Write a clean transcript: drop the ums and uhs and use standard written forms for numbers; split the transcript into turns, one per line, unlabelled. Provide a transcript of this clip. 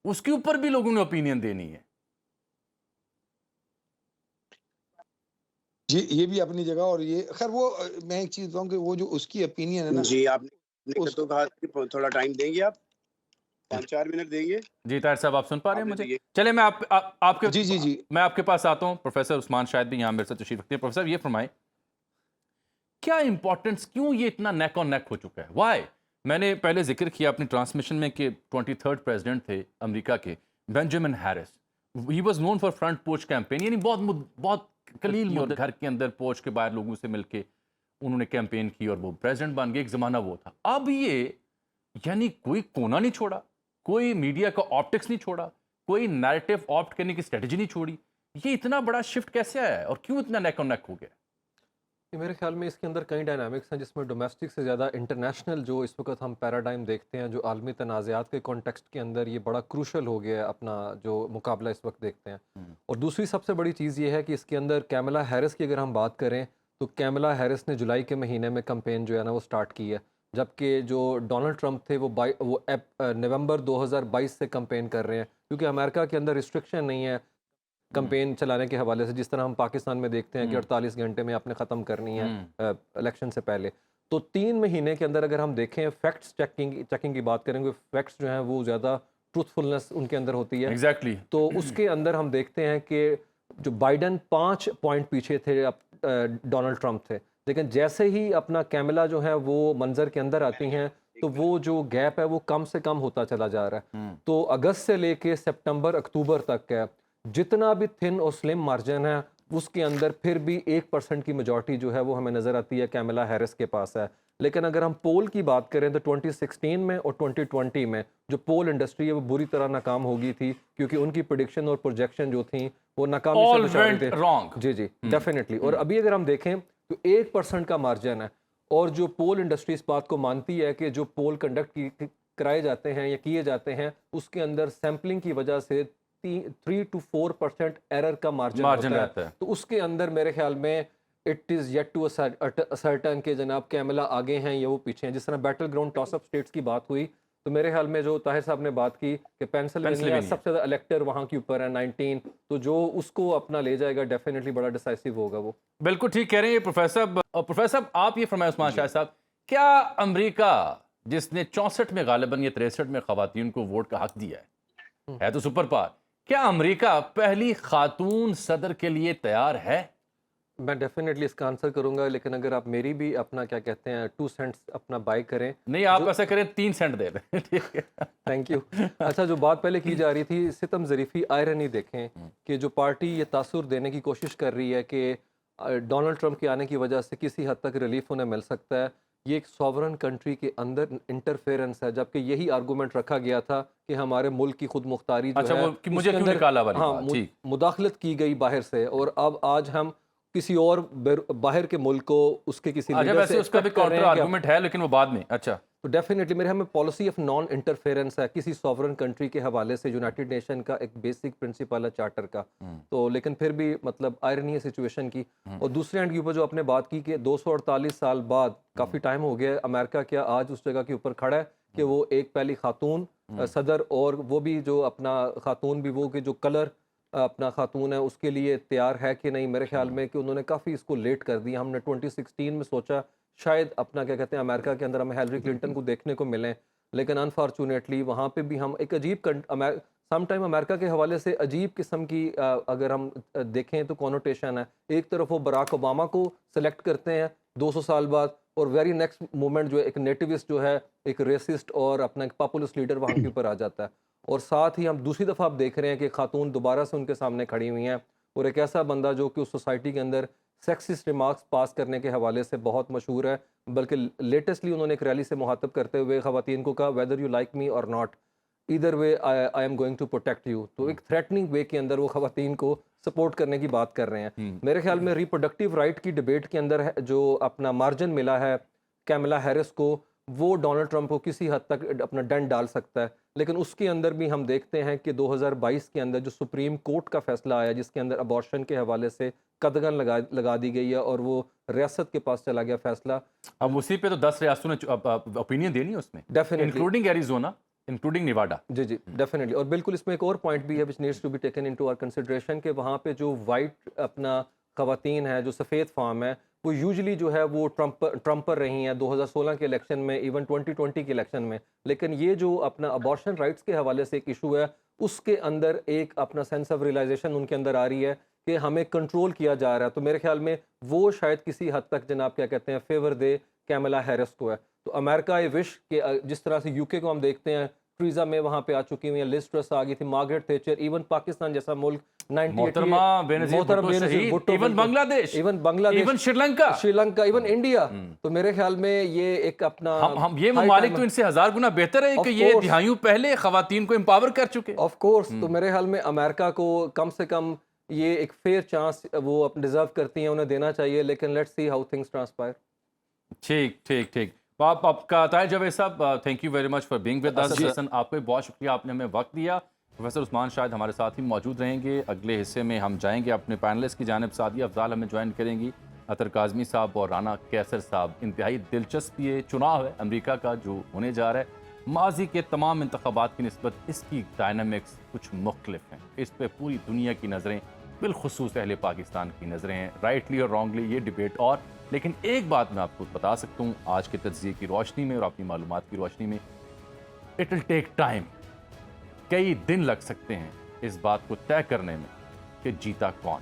اس کے اوپر بھی لوگوں نے اوپینین دینی ہے.
جی یہ بھی اپنی جگہ. اور یہ خیر وہ میں ایک چیز بتاؤں کہ وہ جو اس کی اپینین ہے نا,
جی آپ نے تو کہا کہ تھوڑا ٹائم دیں گے, آپ 5-4 منٹ دیں گے.
جی طاہر صاحب آپ سن پا رہے ہیں
آپ
مجھے؟
دیجیے.
چلے میں آپ کے
جی
میں آپ کے پاس آتا ہوں. پروفیسر عثمان شاہد بھی یہاں میرے سے تشریف رکھتے ہیں. پروفیسر یہ فرمائیں کیا امپورٹنس, کیوں یہ اتنا نیک اور نیک ہو چکا ہے, وائی؟ میں نے پہلے ذکر کیا اپنی ٹرانسمیشن میں کہ 23rd پریزیڈنٹ تھے امریکہ کے Benjamin Harris. He was known for front porch campaign, یعنی بہت قلیل مدت گھر کے اندر پورچ کے باہر لوگوں سے مل کے انہوں نے کیمپین کی اور وہ پریزیڈنٹ بن گئے. ایک زمانہ وہ تھا. اب یہ یعنی کوئی کونا نہیں چھوڑا, کوئی میڈیا کا آپٹکس نہیں چھوڑا, کوئی نیریٹو آپٹ کرنے کی اسٹریٹجی نہیں چھوڑی. یہ اتنا بڑا شفٹ کیسے آیا ہے اور کیوں اتنا نیک اور نیک ہو گیا؟
میرے خیال میں اس کے اندر کئی ڈائنامکس ہیں جس میں ڈومیسٹک سے زیادہ انٹرنیشنل جو اس وقت ہم پیراڈائم دیکھتے ہیں, جو عالمی تنازعات کے کانٹیکسٹ کے اندر یہ بڑا کروشل ہو گیا ہے اپنا جو مقابلہ اس وقت دیکھتے ہیں. اور دوسری سب سے بڑی چیز یہ ہے کہ اس کے اندر کیملا ہیرس کی اگر ہم بات کریں تو کیملا ہیرس نے جولائی کے مہینے میں کمپین جو ہے نا وہ سٹارٹ کی ہے, جبکہ جو ڈونلڈ ٹرمپ تھے وہ نومبر 2022 سے کمپین کر رہے ہیں, کیونکہ امریکہ کے اندر ریسٹرکشن نہیں ہے کمپین چلانے کے حوالے سے, جس طرح ہم پاکستان میں دیکھتے ہیں کہ 48 گھنٹے میں آپ نے ختم کرنی ہے الیکشن سے پہلے. تو 3 مہینے کے اندر اگر ہم دیکھیں فیکٹس چیکنگ کی بات کریں گے, فیکٹس جو ہیں وہ زیادہ ٹروتھفلنس ان کے اندر ہوتی ہے.
ایگزیکٹلی.
تو اس کے اندر ہم دیکھتے ہیں کہ جو بائیڈن 5 پوائنٹ پیچھے تھے ڈونلڈ ٹرمپ تھے, لیکن جیسے ہی اپنا کیملا جو ہے وہ منظر کے اندر آتی ہیں تو وہ جو گیپ ہے وہ کم سے کم ہوتا چلا جا رہا ہے. تو اگست سے لے کے سپٹمبر اکتوبر تک ہے, جتنا بھی تھن اور سلم مارجن ہے اس کے اندر پھر بھی 1% کی میجورٹی جو ہے وہ ہمیں نظر آتی ہے کیملا ہیرس کے پاس ہے. لیکن اگر ہم پول کی بات کریں تو 2016 میں اور 2020 میں جو پول انڈسٹری ہے وہ بری طرح ناکام ہو گئی تھی, کیونکہ ان کی پریڈکشن اور پروجیکشن جو تھیں وہ ناکامی سے بچا رہے تھے. جی ڈیفینیٹلی. اور ابھی اگر ہم دیکھیں تو 1% کا مارجن ہے, اور جو پول انڈسٹری اس بات کو مانتی ہے کہ جو پول کنڈکٹ کرائے جاتے ہیں یا کیے جاتے ہیں اس کے اندر سیمپلنگ کی وجہ سے 3 to 4% ایرر کا مارجن ہوتا ہے. تو اس کے اندر میرے خیال میں it is yet to ascertain کہ جناب کیملا آگے ہیں یا وہ پیچھے ہیں. جس طرح بیٹل گراؤنڈ ٹاس اپ اسٹیٹس کی بات ہوئی تو میرے خیال میں جو طاہر صاحب نے بات کی کہ پینسلوینیا سب سے زیادہ الیکٹر وہاں کے اوپر ہے 19, تو جو اس کو اپنا لے جائے گا ڈیفینیٹلی بڑا ڈیسائسو ہوگا وہ.
بالکل ٹھیک کہہ رہے ہیں پروفیسر. آپ یہ فرمائیں عثمان شاہ صاحب, کیا امریکہ جس نے 64 میں غالباً یا 63 میں خواتین کو ووٹ کا حق دیا ہے تو سپر پاور, کیا امریکہ پہلی خاتون صدر کے لیے تیار ہے؟
میں ڈیفینیٹلی اس کا آنسر کروں گا, لیکن اگر آپ میری بھی اپنا کیا کہتے ہیں 2 سینٹس اپنا بائی کریں.
نہیں آپ ایسا کریں 3 سینٹ دے دیں.
Thank you. اچھا جو بات پہلے کی جا رہی تھی ستم ظریفی آئرنی دیکھیں کہ جو پارٹی یہ تاثر دینے کی کوشش کر رہی ہے کہ ڈونلڈ ٹرمپ کے آنے کی وجہ سے کسی حد تک ریلیف انہیں مل سکتا ہے, یہ ایک سوورن کنٹری کے اندر انٹرفیرنس ہے, جبکہ یہی آرگومنٹ رکھا گیا تھا کہ ہمارے ملک کی خود مختاری جو ہے
مجھے کیوں نکالا والی بات,
مداخلت کی گئی باہر سے, اور اب آج ہم کسی اور باہر کے ملک کو اس کے کسی لیڈر سے
اس کا بھی کاؤنٹر آرگومنٹ ہے لیکن وہ بعد میں. اچھا
تو ڈیفینیٹلی میرے ہمیں پالیسی آف نان انٹرفیرنس ہے کسی سوورن کنٹری کے حوالے سے, یونائٹڈ نیشن کا ایک بیسک پرنسپل ہے چارٹر کا. تو لیکن پھر بھی مطلب آئرنی ہے سچویشن کی. اور دوسرے اینڈ کے اوپر جو آپ نے بات کی کہ 248 سال بعد کافی ٹائم ہو گیا, امریکہ کیا آج اس جگہ کے اوپر کھڑا ہے کہ وہ ایک پہلی خاتون صدر, اور وہ بھی جو اپنا خاتون بھی وہ کہ جو کلر اپنا خاتون ہے اس کے لیے تیار ہے کہ نہیں. میرے خیال میں کہ انہوں نے کافی اس کو لیٹ کر دیا. ہم نے 2016 میں سوچا شاید اپنا کیا کہتے ہیں امریکہ کے اندر ہمیں ہیلری کلنٹن کو دیکھنے کو ملیں, لیکن انفارچونیٹلی وہاں پہ بھی ہم ایک عجیب سم ٹائم امریکہ کے حوالے سے عجیب قسم کی اگر ہم دیکھیں تو کونوٹیشن ہے. ایک طرف وہ براک اوباما کو سلیکٹ کرتے ہیں 200 سال بعد, اور ویری نیکسٹ مومنٹ جو ایک نیٹیوسٹ جو ہے ایک ریسسٹ اور اپنا ایک پاپولسٹ لیڈر وہاں کے اوپر آ جاتا ہے. اور ساتھ ہی ہم دوسری دفعہ آپ دیکھ رہے ہیں کہ خاتون دوبارہ سے ان کے سامنے کھڑی ہوئی ہیں, اور ایک ایسا بندہ جو کہ اس سوسائٹی کے اندر سیکسسٹ ریمارکس پاس کرنے کے حوالے سے بہت مشہور ہے, بلکہ لیٹسٹلی انہوں نے ایک ریلی سے مخاطب کرتے ہوئے خواتین کو کہا ویدر یو لائک می اور not either way I am going to protect you. تو ایک تھریٹننگ وے کے اندر وہ خواتین کو سپورٹ کرنے کی بات کر رہے ہیں. میرے خیال میں ریپروڈکٹیو رائٹ کی ڈیبیٹ کے اندر جو اپنا مارجن ملا ہے کیملا ہیرس کو, وہ ڈونلڈ ٹرمپ کو کسی حد تک اپنا ڈنڈ ڈال سکتا ہے. لیکن اس کے اندر بھی ہم دیکھتے ہیں کہ 2022 کے اندر جو سپریم کورٹ کا فیصلہ آیا جس کے اندر ابارشن کے حوالے سے قدغن لگا دی گئی ہے, اور وہ ریاست کے پاس چلا گیا فیصلہ.
اب اسی پہ تو 10 ریاستوں نے اوپینین دینی ہے اس میں, انکلوڈنگ ایریزونا. Including Nevada.
جی جی ڈیفینیٹلی. اور بالکل اس میں ایک اور پوائنٹ بھی ہے which needs to be taken into our consideration کہ وہاں پہ جو وائٹ اپنا خواتین ہیں جو سفید فام ہے وہ یوزلی جو ہے وہ ٹرمپر رہی ہیں 2016 کے الیکشن میں, ایون 2020 کے الیکشن میں. لیکن یہ جو اپنا ابارشن رائٹس کے حوالے سے ایک ایشو ہے اس کے اندر ایک اپنا سینس آف ریئلائزیشن ان کے اندر آ رہی ہے کہ ہمیں کنٹرول کیا جا رہا ہے. تو میرے خیال میں وہ شاید کسی حد تک جناب کیا کہتے ہیں فیور دے کیملا ہیرس کو ہے. تو امریکہ آئی وش کہ جس طرح سے یو کے کو ہم دیکھتے ہیں, ٹریزا میں وہاں پہ آ چکی ہوئی ہیں, لز ٹرس آ گئی تھی, مارگریٹ تھیچر, ایون پاکستان جیسا ملک
محترمہ بینظیر بھٹو شہید, ایون بنگلہ دیش, even Sri Lanka,
even India. تو میرے خیال میں یہ ایک اپنا
ہم یہ ممالک تو ان سے 1000 گنا بہتر ہے کہ یہ دہائیوں پہلے خواتین کو امپاور کر چکے.
Of course. تو میرے خیال میں امریکہ کو کم سے کم یہ ایک فیئر چانس وہ ڈیزرو کرتی ہیں, انہیں دینا چاہیے. لیکن let's see how things transpire.
ٹھیک ٹھیک ٹھیک. آپ کا Tahir Javed sahib, thank you very much for being with us. Hasan آپ کو بہت شکریہ, آپ نے ہمیں وقت دیا. پروفیسر عثمان شاہد ہمارے ساتھ ہی موجود رہیں گے. اگلے حصے میں ہم جائیں گے اپنے پینلسٹ کی جانب. سعدیہ افضال ہمیں جوائن کریں گی, عطر کاظمی صاحب اور رانا کیسر صاحب. انتہائی دلچسپ یہ چناؤ ہے امریکہ کا جو ہونے جا رہا ہے. ماضی کے تمام انتخابات کی نسبت اس کی ڈائنامکس کچھ مختلف ہیں. اس پہ پوری دنیا کی نظریں, بالخصوص اہل پاکستان کی نظریں ہیں. رائٹلی اور رانگلی یہ ڈیبیٹ. اور لیکن ایک بات میں آپ کو بتا سکتا ہوں آج کے تجزیے کی روشنی میں اور اپنی معلومات کی روشنی میں, اٹ ول ٹیک ٹائم. کئی دن لگ سکتے ہیں اس بات کو طے کرنے میں کہ جیتا کون.